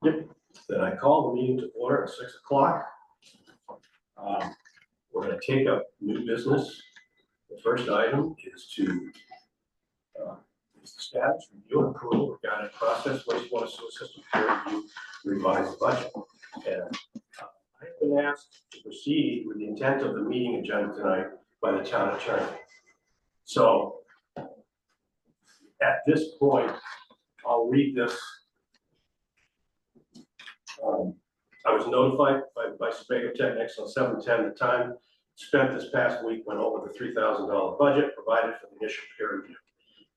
Yep. Then I call the meeting to order at 6 o'clock. We're going to take up new business. The first item is to is the status review and approval regarding process wastewater sewer system peer review revised budget. And I've been asked to proceed with the intent of the meeting agenda tonight by the town attorney. So at this point, I'll read this. I was notified by Sebago Technics on 7/10. The time spent this past week went over the $3,000 budget provided for the initial peer review.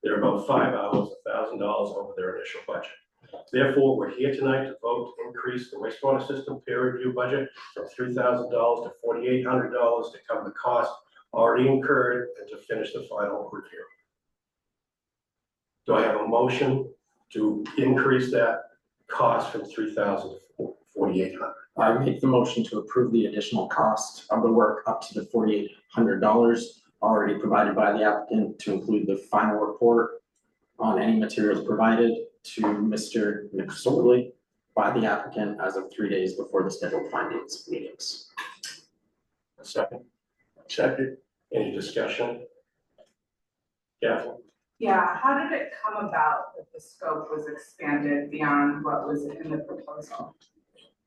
They're about 5 hours, $1,000 over their initial budget. Therefore, we're here tonight to vote to increase the wastewater system peer review budget from $3,000 to $4,800 to cover the cost already incurred and to finish the final review. Do I have a motion to increase that cost from $3,000 to $4,800? I make the motion to approve the additional cost of the work up to the $4,800 already provided by the applicant, to include the final report on any materials provided to Mr. McSorley by the applicant as of 3 days before the scheduled findings meetings. A second? Second. Any discussion? Kathleen? Yeah, how did it come about that the scope was expanded beyond what was in the proposal?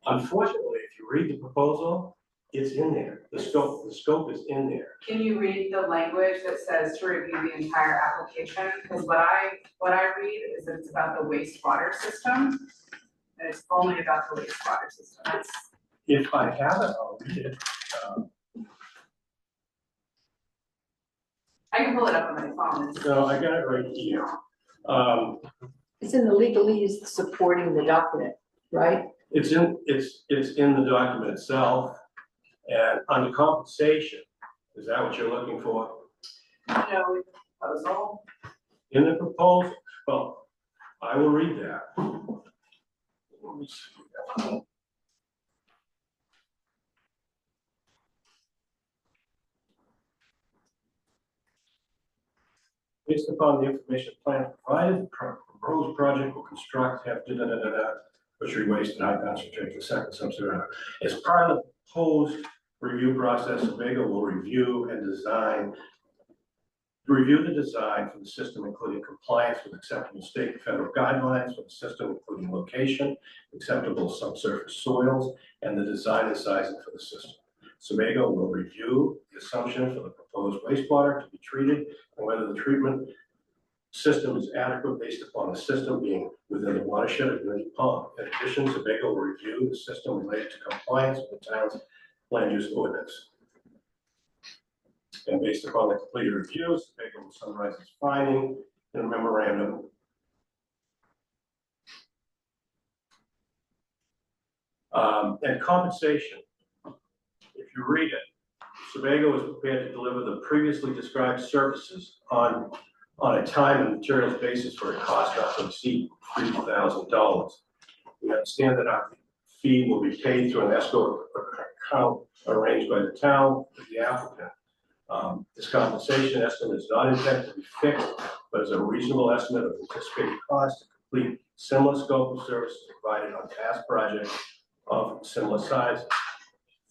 Unfortunately, if you read the proposal, it's in there. The scope is in there. Can you read the language that says to review the entire application? Because what I read is that it's about the wastewater system. And it's only about the wastewater system. If I have it, I'll read it. I can pull it up on my phone. No, I got it right here. It's in the legalese supporting the document, right? It's in the document itself. And under compensation, is that what you're looking for? No, proposal. In the proposal, well, I will read that. Let me see. Based upon the information plan provided, the proposed project will construct, have butchery waste and high concentrate the second subsidy. As part of the proposed review process, Sebago will review the design for the system, including compliance with acceptable state and federal guidelines for the system, including location, acceptable subsurface soils, and the design and sizing for the system. Sebago will review the assumption for the proposed wastewater to be treated and whether the treatment system is adequate based upon the system being within the watershed of Unity Pond. In addition, Sebago will review the system related to compliance with the town's land use ordinance. And based upon the completed review, Sebago will summarize its finding in a memorandum. And compensation. If you read it, Sebago is prepared to deliver the previously described services on a time and materials basis for a cost not to exceed $3,000. We understand that our fee will be paid through an escrow account arranged by the town with the applicant. This compensation estimate is not intended to be fixed, but is a reasonable estimate of anticipated cost to complete similar scope of services provided on past projects of similar size.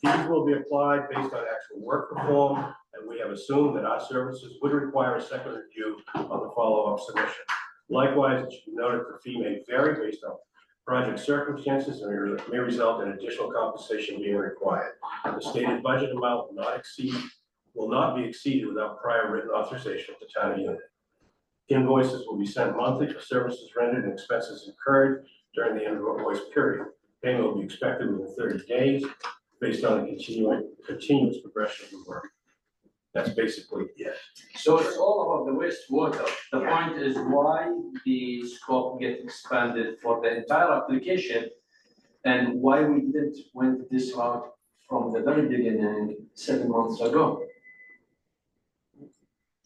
Fees will be applied based on actual work performed, and we have assumed that our services would require a second review on the follow-up submission. Likewise, it should be noted the fee may vary based on project circumstances and may result in additional compensation being required. The stated budget amount will not be exceeded without prior written authorization of the town of Unity. Invoices will be sent monthly for services rendered and expenses incurred during the invoice period. Payment will be expected within 30 days based on the continuous progression of the work. That's basically it. So it's all about the wastewater. The point is why the scope gets expanded for the entire application and why we didn't went this route from the very beginning 7 months ago.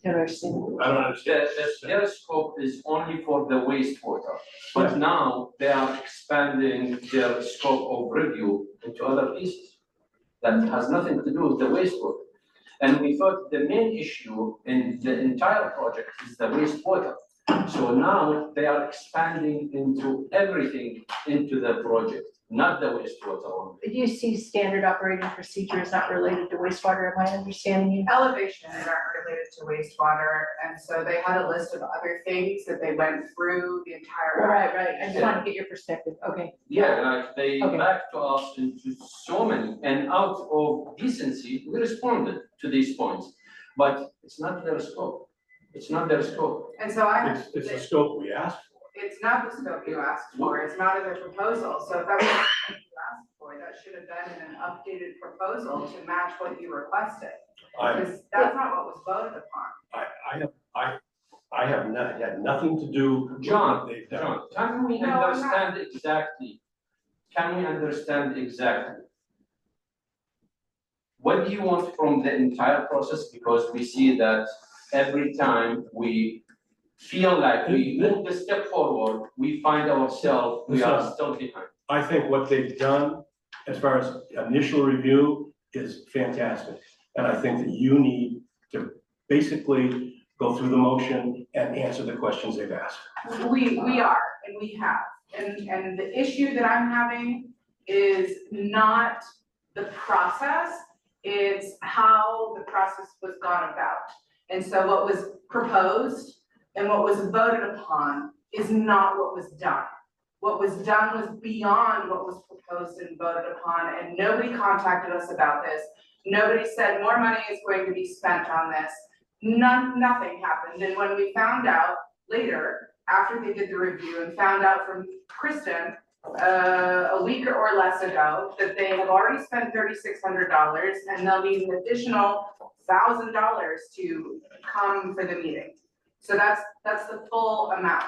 Interesting. I don't understand. Their scope is only for the wastewater, but now they are expanding their scope of review into other pieces that has nothing to do with the wastewater. And we thought the main issue in the entire project is the wastewater. So now they are expanding into everything into the project, not the wastewater only. Do you see standard operating procedures not related to wastewater, am I understanding you? Elevations aren't related to wastewater, and so they had a list of other things that they went through the entire. Right, I just want to get your perspective, okay. Yeah, like they Okay. back to us into so many, and out of decency, we responded to these points. But it's not their scope, it's not their scope. And so I, It's the scope we asked for. it's not the scope you asked for, it's not in their proposal, so if that was what you asked for, that should have been in an updated proposal to match what you requested. Because that's not what was voted upon. I have not, had nothing to do with John, what they've done. John, can we No, I'm not. understand exactly? Can we understand exactly? What do you want from the entire process? Because we see that every time we feel like we move a step forward, we find ourselves, we are still behind. I think what they've done as far as initial review is fantastic. And I think that you need to basically go through the motion and answer the questions they've asked. We are, and we have, and the issue that I'm having is not the process, it's how the process was gone about. And so what was proposed and what was voted upon is not what was done. What was done was beyond what was proposed and voted upon, and nobody contacted us about this. Nobody said more money is going to be spent on this. Nothing happened, and when we found out later, after they did the review and found out from Kristen, a week or less ago, that they have already spent $3,600 and they'll need an additional $1,000 to come for the meeting. So that's the full amount.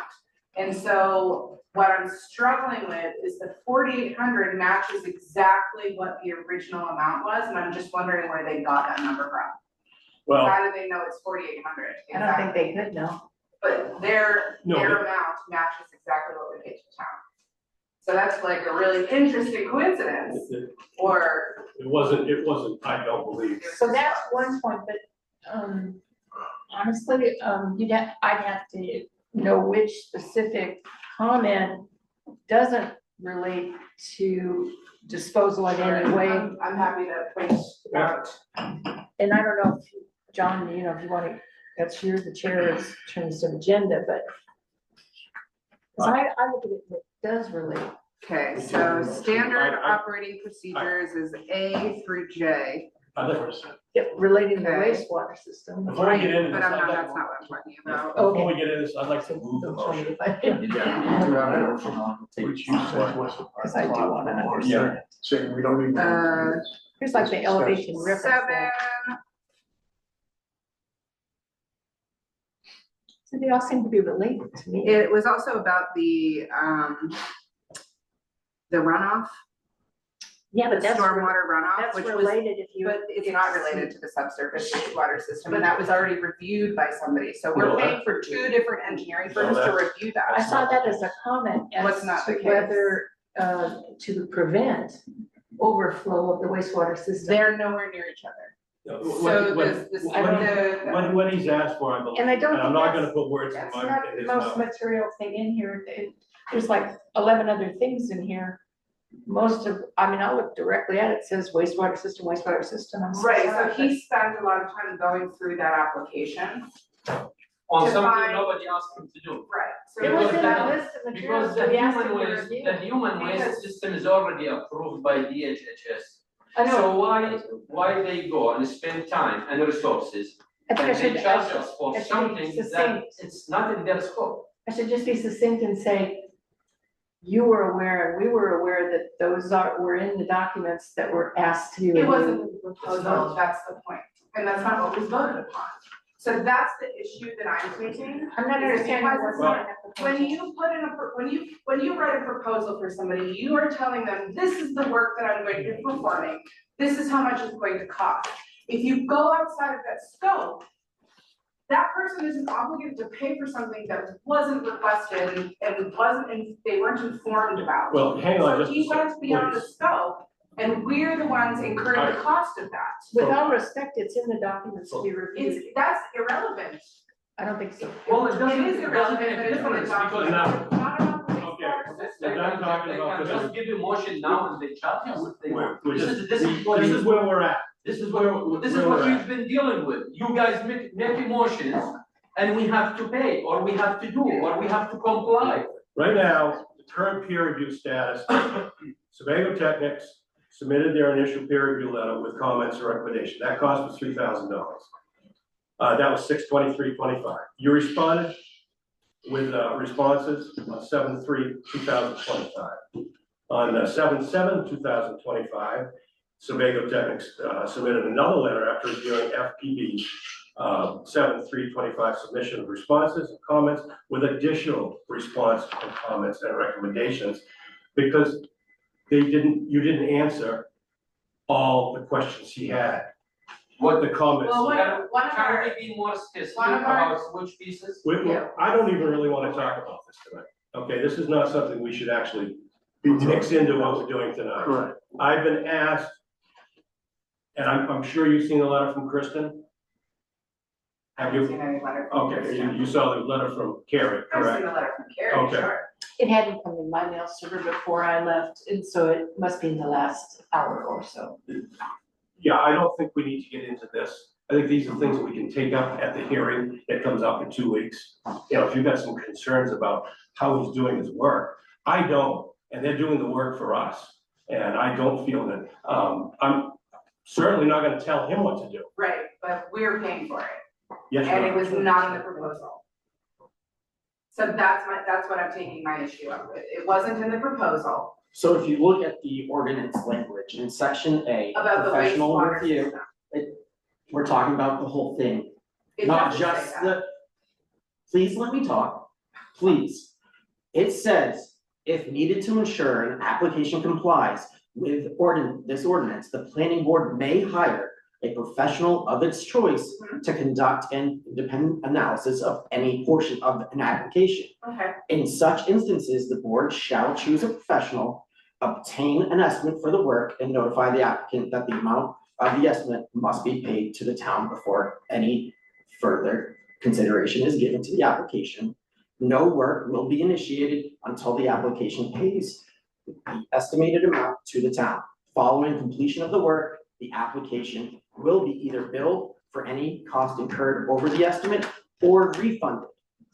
And so what I'm struggling with is the 4,800 matches exactly what the original amount was, and I'm just wondering where they got that number from. Well, How do they know it's 4,800? I don't think they could know. But their No, amount matches exactly what we paid to town. So that's like a really interesting coincidence, or. it wasn't, I don't believe. So that's one point, but, honestly, I'd have to know which specific comment doesn't relate to disposal in any way. I'm happy to point out. And I don't know if, John, if you want to, that's you're the chair in terms of agenda, but. 'Cause I look at it, it does relate. Okay, so standard operating procedures is A through J. Relating to the Okay. wastewater system. Before we get into But this, that's I'd like, not what I'm talking about. before we get into this, I'd like to move the Don't tell me motion. if I can. Because I do want to understand it. Saying we don't even. Here's like the elevation reference. 7, So they all seem to be related to me. it was also about the runoff, Yeah, the but that's, stormwater runoff, that's which was, related if you. but it's not related to the subsurface wastewater system, and that was already reviewed by somebody, so we're No, paying for 2 different engineering firms to that's- review I that. saw that as a comment What's as not the to case? whether, to prevent overflow of the wastewater system. They're nowhere near each other. So What he's asked for, I believe, And I don't and I'm think not that's- gonna put words in That's my, not in the his most mouth. material thing in here. There's like 11 other things in here. I'll look directly at it, it says wastewater system. I'm Right, so sorry, he spent a lot of time going through that application. On To something find- nobody asked him to do. Right. but It was in our list of materials, Because so the we asked him human to waste, review. the human waste Because- system is already approved by DHHS. I know, So why they go and spend time and resources I think I and should, they charge us for I should be something that succinct. it's not in their scope? I should just be succinct and say, you were aware and we were aware that those were in the documents that were asked to be It reviewed. wasn't in the proposal, that's the point, and that's not what was voted upon. So that's the issue that I'm taking. I'm not understanding what's Well, not in the proposal. When you put in when you write a proposal for somebody, you are telling them, this is the work that I'm going to be performing, this is how much it's going to cost. If you go outside of that scope, that person isn't obligated to pay for something that wasn't requested and they weren't informed about. Well, hang on So just a he second, went beyond the please. scope, and we're the ones incurring the cost of that. With all respect, it's in the documents to be reviewed. That's irrelevant. I don't think so. Well, it It doesn't, is it doesn't irrelevant, make but a it's in the difference because document. now. It's not about police Okay. cars. We're done talking about They this. can just give you motion now and they charge us if they want. We're This just- is, this is what, This is where we're at. this is where what we're you've at. been dealing with. You guys make emotions and we have to pay, or we have to do, or we have to comply. Right now, the current peer review status, Sebago Technics submitted their initial peer review letter with comments and recommendation. That cost was $3,000. That was 6/23/25. You responded with responses on 7/3/2025. On 7/7/2025, Sebago Technics submitted another letter after reviewing FPB 7/3/25 submission of responses and comments with additional response and comments and recommendations because you didn't answer all the questions he had. What the comments. Well, one of Can our, we be more specific one of our- about which pieces? I don't even really want to talk about this tonight. Okay, this is not something we should actually mix into what we're doing tonight. Correct. I've been asked, and I'm sure you've seen the letter from Kristen. I Have haven't you? seen any letter from Okay, Kristen. you saw the letter from Carrie, I've seen correct? the letter from Carrie, Okay. sure. It hadn't come in my mail server before I left, and so it must be in the last hour or so. Yeah, I don't think we need to get into this. I think these are things that we can take up at the hearing that comes up in 2 weeks. You know, if you've got some concerns about how he's doing his work, I don't, and they're doing the work for us. And I don't feel that, I'm certainly not gonna tell him what to do. Right, but we're paying for it, Yes, and you it are. was not in the proposal. So that's what I'm taking my issue up with. It wasn't in the proposal So if you look at the ordinance language in section A, about the professional wastewater review, system. we're talking about the whole thing, It not doesn't say just that. the. Please let me talk, please. It says, if needed to ensure an application complies with this ordinance, the planning board may hire a professional of its choice to conduct an independent analysis of any portion of an application. Okay, In such instances, the board shall choose a professional, obtain an estimate for the work, and notify the applicant that the amount of the estimate must be paid to the town before any further consideration is given to the application. No work will be initiated until the application pays the estimated amount to the town. Following completion of the work, the application will be either billed for any cost incurred over the estimate or refunded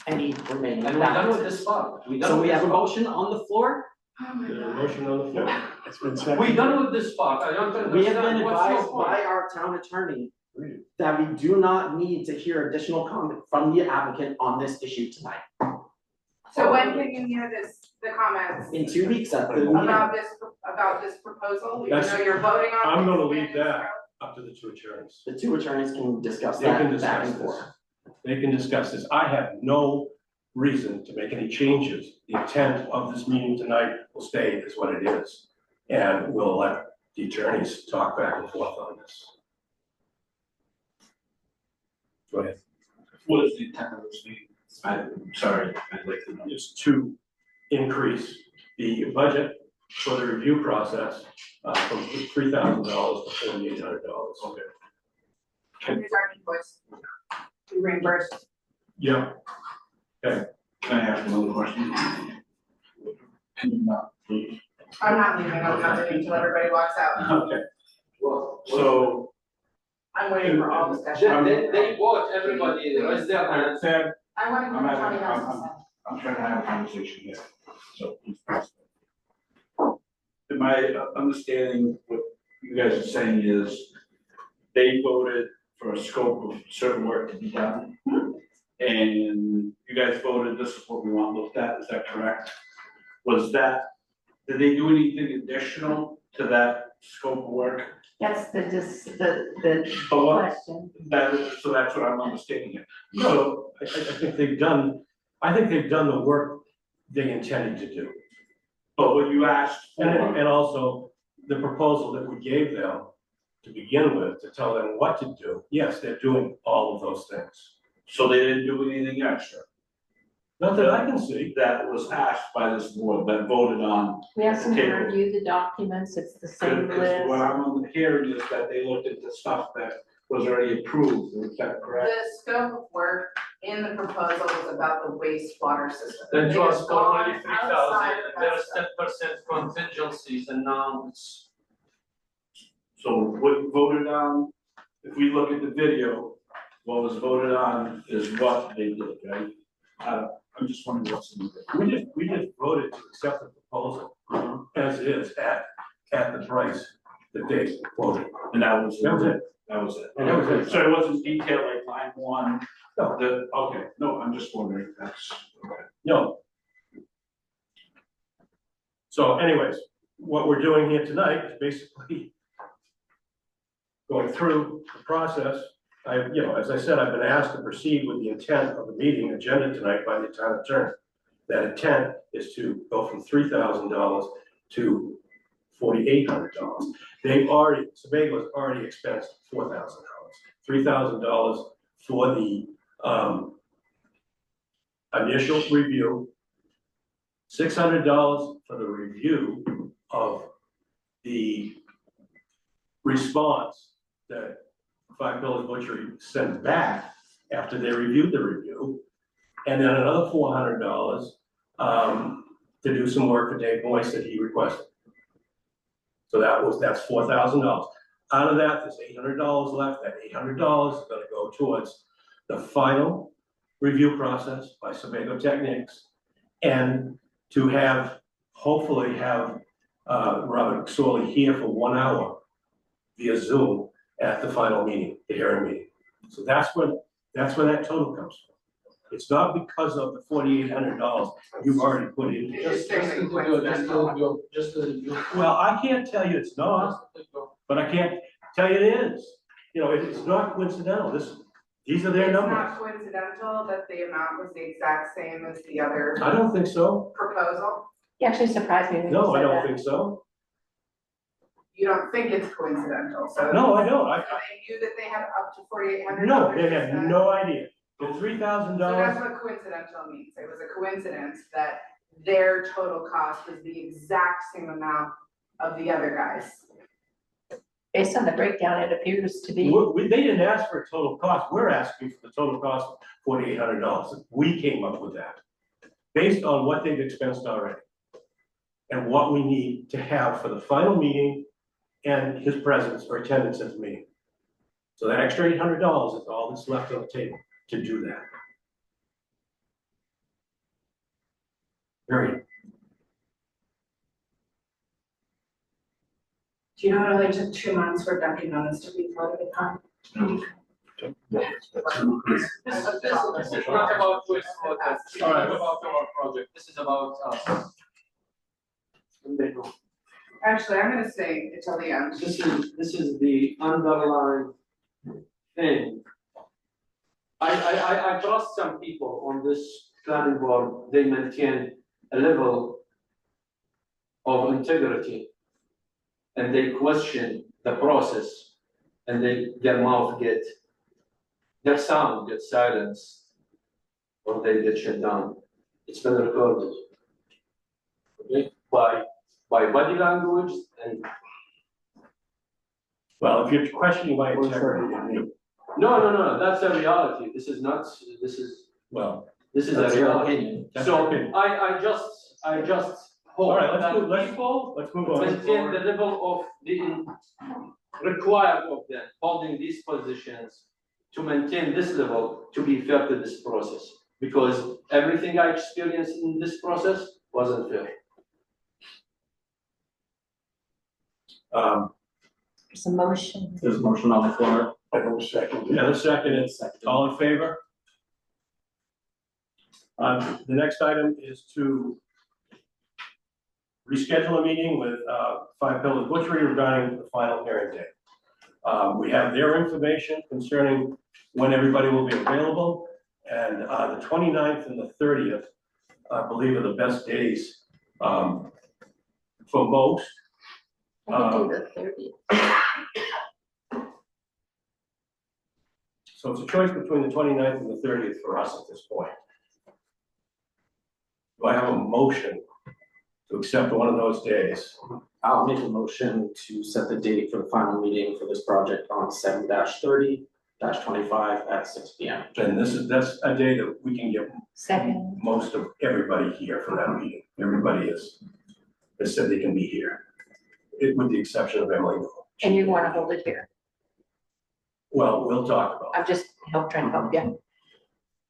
any remaining And we're done with balances. this part. We're done So with we this have a part. motion on the floor. oh my There's a god. motion on the floor. It's been seconded. We're done with this part. I don't We have been understand what's your advised by point. our town attorney that we do not need to hear additional comment from the applicant on this issue tonight. So when can you hear the comments In 2 weeks at the meeting, about this proposal, even That's- though you're voting on? I'm it, gonna it's leave been- that up to the two attorneys. the two attorneys can discuss They can that back discuss and forth. this. They can discuss this. I have no reason to make any changes. The intent of this meeting tonight will stay as what it is. And we'll let the attorneys talk back and forth on this. Go ahead. What is the intent of this meeting? I'm sorry, I'd like to know. Is to increase the budget for the review process from $3,000 to $4,800. Okay. Here's our invoice. We reimbursed. Yeah, Can I ask another question? Can you not, please? I'm not leaving, I'm not leaving until everybody walks out. okay. So, I'm waiting for all discussion. They vote, everybody, raise their hands. Ted, I wanna I'm hear having, Johnny Nelson's. I'm trying to have a conversation here, so please pass. In my understanding, what you guys are saying is, they voted for a scope of certain work to be done. And you guys voted, this is what we want looked at, is that correct? Did they do anything additional to that scope of work? That's the But what, question. so that's what I'm understanding here. No, I think they've done, the work they intended to do. But what you asked for. And also, the proposal that we gave them to begin with, to tell them what to do, yes, they're doing all of those things. So they didn't do anything extra Not that I can see. that was asked by this board that voted on. We have some Okay. review the documents, it's the same Because list. what I'm hearing is that they looked into stuff that was already approved, is that correct? The scope of work in the proposal was about the wastewater system. It They was have gone already 3,000, outside of and there that is stuff. 10% contingencies, and now it's. So what voted on, if we look at the video, what was voted on is what they did, right? I'm just wondering what's in the. We just voted to accept the proposal as is at the price that they quoted. And that was. That was it. That was it. And that was it. So it wasn't detailed like line one, No. okay, no, I'm just wondering, that's, okay. No. So anyways, what we're doing here tonight is basically going through the process. As I said, I've been asked to proceed with the intent of the meeting agenda tonight by the town attorney. That intent is to go from $3,000 to $4,800. Sebago has already expensed $4,000, $3,000 for the initial review, $600 for the review of the response that Five Pillars Butchery sent back after they reviewed the review, and then another $400 to do some work for Dave Boyce that he requested. So that's $4,000. Out of that, there's $800 left. That $800 is gonna go towards the final review process by Sebago Techniques, and to hopefully have Robert McSorley here for 1 hour via Zoom at the final meeting, the hearing meeting. So that's where that total comes from. It's not because of the $4,800 you've already put in. Just to Well, I can't tell you it's not, but I can't tell you it is. It's not coincidental. These are their It's numbers. not coincidental that the amount was the exact same as the other I don't think so. proposal. He actually surprised me when you No, I said don't that. think so. You don't think it's coincidental, so. No, I don't. So they knew that they had up to $4,800. No, they had no idea. The $3,000. So that's what coincidental means. It was a coincidence that their total cost was the exact same amount of the other guys. Based on the breakdown, it appears to be. They didn't ask for a total cost. We're asking for the total cost of $4,800. We came up with that based on what they've expensed already and what we need to have for the final meeting and his presence or attendance at the meeting. So that extra $800 is all that's left on the table to do that. Period. Do you know it only took 2 months for Dunkin' Donuts to be voted upon? This is not about wastewater, this is not about our project, this is about us. Actually, I'm gonna stay until the end. This is the underlying thing. I trust some people on this planning board, they maintain a level of integrity. And they question the process, and their sound gets silenced, or they get shut down. It's been recorded. Okay, by body language and. Well, if you're questioning my integrity, No, that's a reality, this is not, this is a That's your reality. opinion. That's your So opinion. I just All hope right, that let's people move on. maintain the level of the required of them holding these positions to maintain this level to be fair to this process. Because everything I experienced in this process wasn't fair. There's a motion. There's a motion on the floor. Yeah, the second is, all in favor? The next item is to reschedule a meeting with Five Pillars Butchery regarding the final hearing date. We have their information concerning when everybody will be available, and the 29th and the 30th, I believe, are the best days for most. I can do the 30th. So it's a choice between the 29th and the 30th for us at this point. Do I have a motion to accept one of those days? I'll make a motion to set the date for the final meeting for this project on 7-30 25 at 6 P M. And that's a day that we can get Second, most of everybody here for that meeting. Everybody has said they can be here, with the exception of Emily. and you wanna hold it here, Well, we'll talk about it. I'm just trying to help you.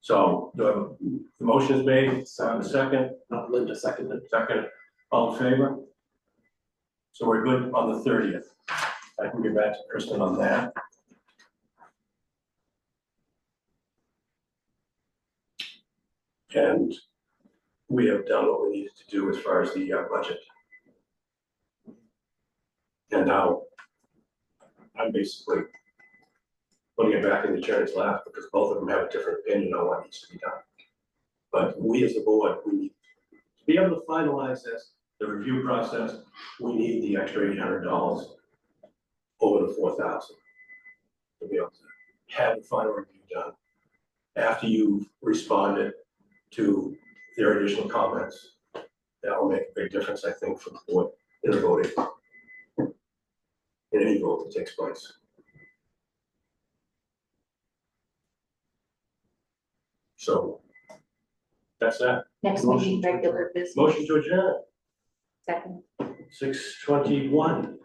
So the motion is made, second, Linda seconded. all in favor? So we're good on the 30th. I can get back to Kristen on that. And we have done what we needed to do as far as the budget. And now I'm basically putting it back in the chair's lap because both of them have a different opinion on what needs to be done. But we as the board, we need to be able to finalize this, the review process, we need the extra $800 over the 4,000 to be able to have the final review done after you've responded to their additional comments. That will make a big difference, I think, for the board in the voting, in any vote that takes place. So that's that. Next meeting, regular business. Motion to adjourn, Second. 6:21.